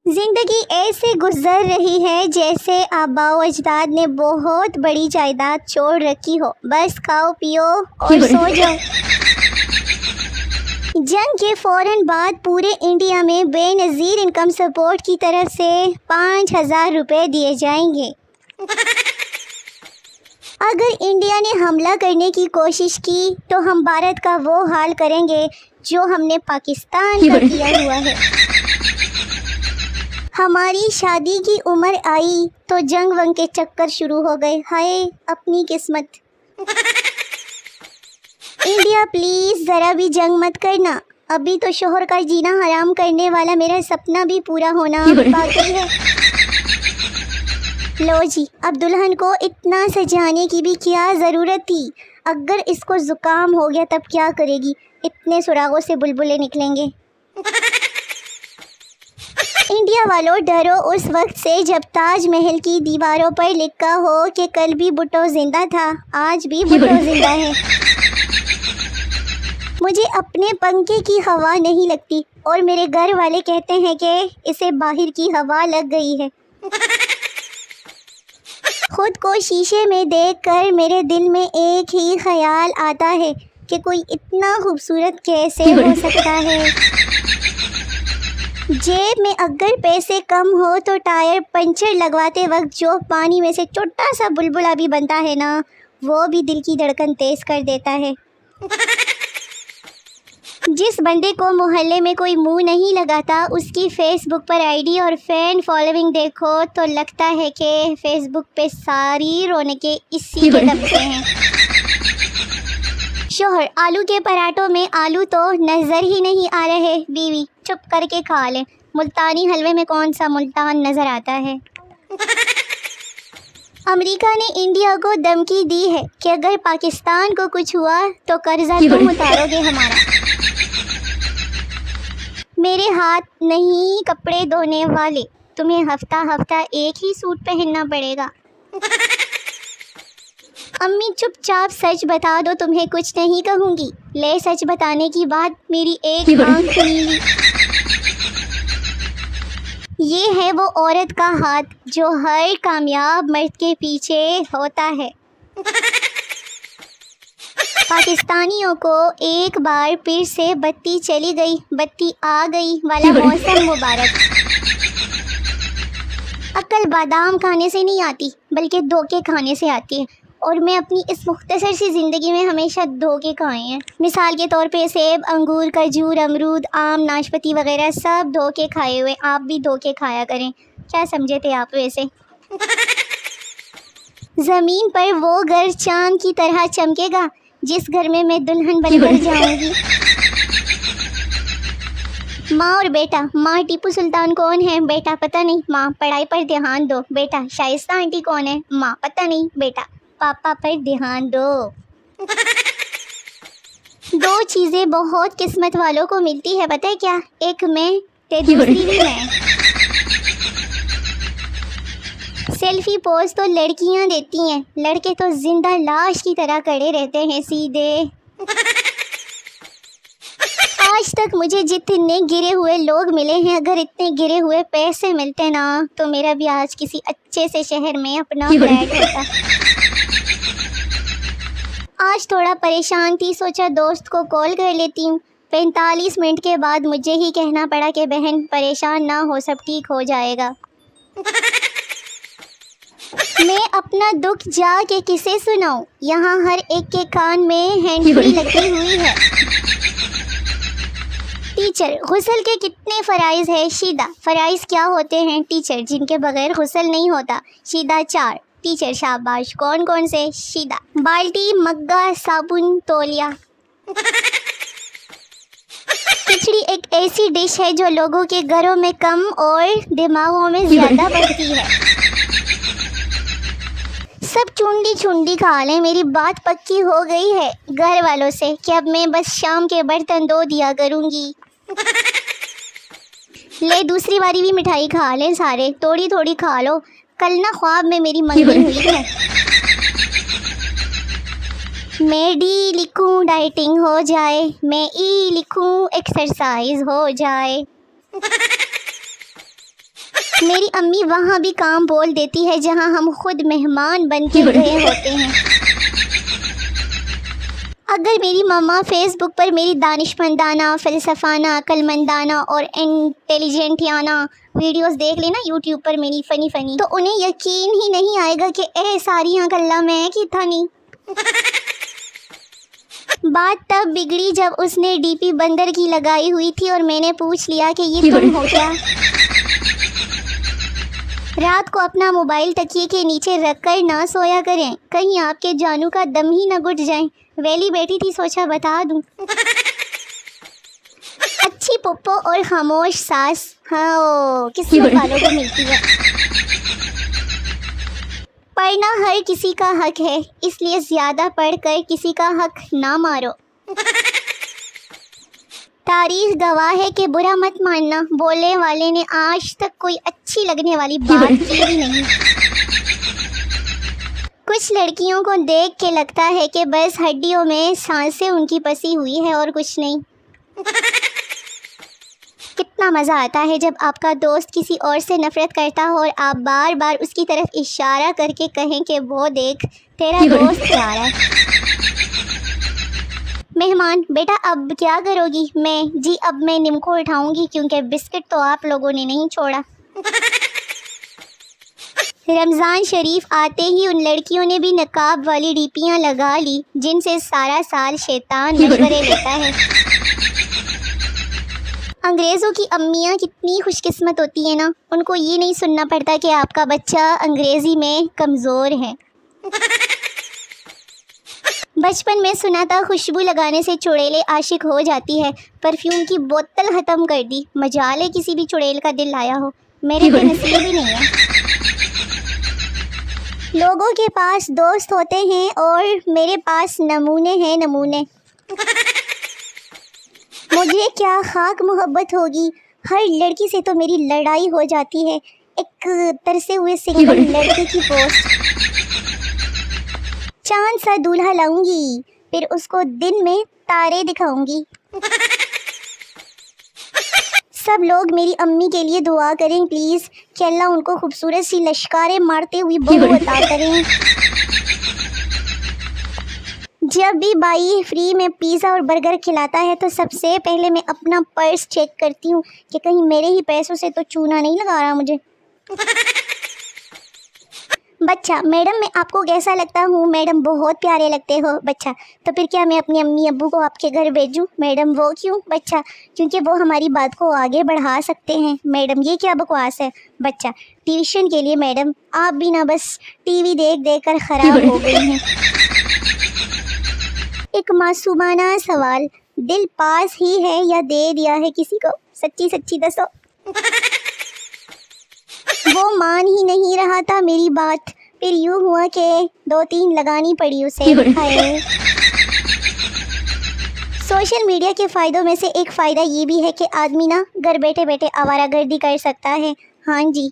जिंदगी ऐसे गुजर रही है जैसे आबाओ अजदाद ने बहुत बड़ी जायदाद छोड़ रखी हो, बस खाओ पियो और सो जाओ। जंग के फौरन बाद पूरे इंडिया में बेनज़ीर इनकम सपोर्ट की तरफ से 5,000 रुपये दिए जाएंगे। अगर इंडिया ने हमला करने की कोशिश की तो हम भारत का वो हाल करेंगे जो हमने पाकिस्तान का किया हुआ है। हमारी शादी की उम्र आई तो जंग वंग के चक्कर शुरू हो गए। हाय अपनी किस्मत। इंडिया प्लीज़ ज़रा भी जंग मत करना। अभी तो शोहर का जीना हराम करने वाला मेरा सपना भी पूरा होना बाकी है। लो जी, अब दुल्हन को इतना सजाने की भी क्या ज़रूरत थी। अगर इसको ज़ुकाम हो गया तब क्या करेगी? इतने सुरागों से बुलबुलें निकलेंगे। इंडिया वालों डरो उस वक्त से जब ताजमहल की दीवारों पर लिखा हो कि कल भी भुट्टो जिंदा था, आज भी भुट्टो जिंदा है। मुझे अपने पंखे की हवा नहीं लगती और मेरे घर वाले कहते हैं कि इसे बाहर की हवा लग गई है। खुद को शीशे में देखकर मेरे दिल में एक ही ख्याल आता है कि कोई इतना खूबसूरत कैसे हो सकता है। जेब में अगर पैसे कम हो तो टायर पंचर लगवाते वक्त जो पानी में से छोटा सा बुलबुला भी बनता है ना, वो भी दिल की धड़कन तेज कर देता है। जिस बंदे को मोहल्ले में कोई मुंह नहीं लगाता, उसकी फेसबुक पर आईडी और फैन फॉलोइंग देखो तो लगता है कि फेसबुक पे सारी रौनकें इसी के दम से हैं। शोहर आलू के पराठों में आलू तो नज़र ही नहीं आ रहे, बीवी चुप करके खा ले। मुल्तानी हलवे में कौन सा मुल्तान नज़र आता है। अमेरिका ने इंडिया को धमकी दी है कि अगर पाकिस्तान को कुछ हुआ तो कर्जा तुम उतारोगे हमारा। मेरे हाथ नहीं कपड़े धोने वाले, तुम्हें हफ्ता हफ्ता एक ही सूट पहनना पड़ेगा। अम्मी चुपचाप सच बता दो, तुम्हें कुछ नहीं कहूँगी। ले सच बताने की बात, मेरी एक आँख नीली। ये है वो औरत का हाथ जो हर कामयाब मर्द के पीछे होता है। पाकिस्तानियों को एक बार फिर से बत्ती चली गई बत्ती आ गई वाला मौसम मुबारक। अक्ल बादाम खाने से नहीं आती बल्कि धोखे खाने से आती है, और मैं अपनी इस मुख्तसर सी ज़िंदगी में हमेशा धोखे खाए हैं। मिसाल के तौर पे सेब, अंगूर, खजूर, अमरूद, आम, नाशपाती वगैरह सब धोखे खाए हुए। आप भी धोखे खाया करें। क्या समझे थे आप वैसे? ज़मीन पर वो घर चांद की तरह चमकेगा जिस घर में मैं दुल्हन बनकर जाऊंगी। माँ और बेटा। माँ टीपू सुल्तान कौन है? बेटा पता नहीं। माँ पढ़ाई पर ध्यान दो। बेटा शाइस्ता आंटी कौन है? माँ पता नहीं। बेटा पापा पर ध्यान दो। दो चीज़ें बहुत किस्मत वालों को मिलती है, पता है क्या? एक मैं ते दूसरी भी मैं। सेल्फी पोज तो लड़कियां देती हैं, लड़के तो जिंदा लाश की तरह खड़े रहते हैं सीधे। आज तक मुझे जितने गिरे हुए लोग मिले हैं, अगर इतने गिरे हुए पैसे मिलते ना तो मेरा भी आज किसी अच्छे से शहर में अपना फ्लैट होता। आज थोड़ा परेशान थी, सोचा दोस्त को कॉल कर लेती हूँ। 45 मिनट के बाद मुझे ही कहना पड़ा कि बहन परेशान ना हो, सब ठीक हो जाएगा। मैं अपना दुख जाके किसे सुनाऊं? यहाँ हर एक के कान में हैंडफ्री लगी हुई है। टीचर, गुस्ल के कितने फ़राइज़ है? शीदा, फ़राइज़ क्या होते हैं? टीचर, जिनके बगैर गुस्ल नहीं होता। शीदा 4। टीचर, शाबाश। कौन कौन से? शीदा, बाल्टी, मग्गा, साबुन, तौलिया। खिचड़ी एक ऐसी डिश है जो लोगों के घरों में कम और दिमागों में ज़्यादा बनती है। सब चुंडी चुंडी खा लें। मेरी बात पक्की हो गई है घर वालों से कि अब मैं बस शाम के बर्तन धो दिया करूँगी। ले दूसरी बारी भी मिठाई खा लें सारे, थोड़ी थोड़ी खा लो। कल ना ख्वाब में मेरी मंगनी हुई है। मैं डी लिखूं डाइटिंग हो जाए, मैं ई लिखूं एक्सरसाइज हो जाए। मेरी अम्मी वहाँ भी काम बोल देती है जहाँ हम खुद मेहमान बन के गए होते हैं। अगर मेरी मम्मा फेसबुक पर मेरी दानिशमंदाना, फ़लसफ़ाना, अक्लमंदाना और इंटेलिजेंटियाना वीडियोस देख लेना यूट्यूब पर मेरी फ़नी, तो उन्हें यकीन ही नहीं आएगा कि सारियाँ गल्ला मैं की था नहीं। बात तब बिगड़ी जब उसने डीपी बंदर की लगाई हुई थी और मैंने पूछ लिया कि ये तुम हो क्या। रात को अपना मोबाइल तकिए के नीचे रखकर ना सोया करें, कहीं आपके जानू का दम ही न घुट जाए। वेली बैठी थी, सोचा बता दूं। अच्छी पुप्पो और खामोश सास, हाँ किस्मत वालों को मिलती है। पढ़ना हर किसी का हक है, इसलिए ज़्यादा पढ़कर किसी का हक ना मारो। तारीख गवाह है कि बुरा मत मानना, बोलने वाले ने आज तक कोई अच्छी लगने वाली बात की भी नहीं। कुछ लड़कियों को देख के लगता है कि बस हड्डियों में सांसें उनकी बसी हुई है और कुछ नहीं। कितना मज़ा आता है जब आपका दोस्त किसी और से नफ़रत करता हो और आप बार बार उसकी तरफ इशारा करके कहें कि वो देख तेरा दोस्त जा रहा है। मेहमान, बेटा अब क्या करोगी? मैं जी अब मैं निम्को उठाऊंगी क्योंकि बिस्किट तो आप लोगों ने नहीं छोड़ा। रमज़ान शरीफ आते ही उन लड़कियों ने भी नकाब वाली डीपियाँ लगा ली जिनसे सारा साल शैतान मशवरे लेता है। अंग्रेज़ों की अम्मियाँ कितनी खुशकिस्मत होती है ना, उनको ये नहीं सुनना पड़ता कि आपका बच्चा अंग्रेज़ी में कमज़ोर है। बचपन में सुना था खुशबू लगाने से चुड़ैलें आशिक हो जाती है, परफ्यूम की बोतल ख़त्म कर दी, मजाल है किसी भी चुड़ैल का दिल आया हो। मेरे तो नसीब ही नहीं है। लोगों के पास दोस्त होते हैं और मेरे पास नमूने हैं नमूने। मुझे क्या खाक मोहब्बत होगी, हर लड़की से तो मेरी लड़ाई हो जाती है। एक तरसे हुए सिंगल लड़की की पोस्ट। चांद सा दूल्हा लाऊंगी, फिर उसको दिन में तारे दिखाऊंगी। सब लोग मेरी अम्मी के लिए दुआ करें प्लीज़, कि अल्लाह उनको खूबसूरत सी लश्कारें मारते हुए बहू अता करें। जब भी भाई फ्री में पिज़्ज़ा और बर्गर खिलाता है तो सबसे पहले मैं अपना पर्स चेक करती हूँ कि कहीं मेरे ही पैसों से तो चूना नहीं लगा रहा मुझे। बच्चा, मैडम मैं आपको कैसा लगता हूँ? मैडम बहुत प्यारे लगते हो। बच्चा, तो फिर क्या मैं अपनी अम्मी अब्बू को आपके घर भेजूँ? मैडम वो क्यों? बच्चा, क्योंकि वो हमारी बात को आगे बढ़ा सकते हैं। मैडम ये क्या बकवास है? बच्चा, ट्यूशन के लिए मैडम, आप भी ना बस टीवी देख देख कर ख़राब हो गई हैं। एक मासूमाना सवाल, दिल पास ही है या दे दिया है किसी को? सच्ची सच्ची दसो। वो मान ही नहीं रहा था मेरी बात, फिर यूँ हुआ कि 2-3 लगानी पड़ी उसे। हाय। सोशल मीडिया के फ़ायदों में से एक फ़ायदा ये भी है कि आदमी ना घर बैठे बैठे आवारागर्दी कर सकता है। हाँ जी।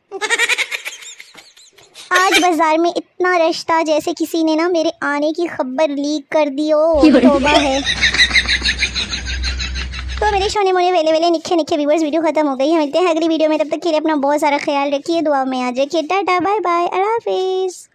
आज बाज़ार में इतना रश था जैसे किसी ने ना मेरे आने की खबर लीक कर दी हो। तौबा है। तो मेरे शोने मोने वेले निखे व्यूअर्स, वीडियो ख़त्म हो गई है। मिलते हैं अगली वीडियो में, तब तक के लिए अपना बहुत सारा ख्याल रखिए, दुआ में याद रखिए। टाटा बाय बाय, अल्लाह हाफिज़।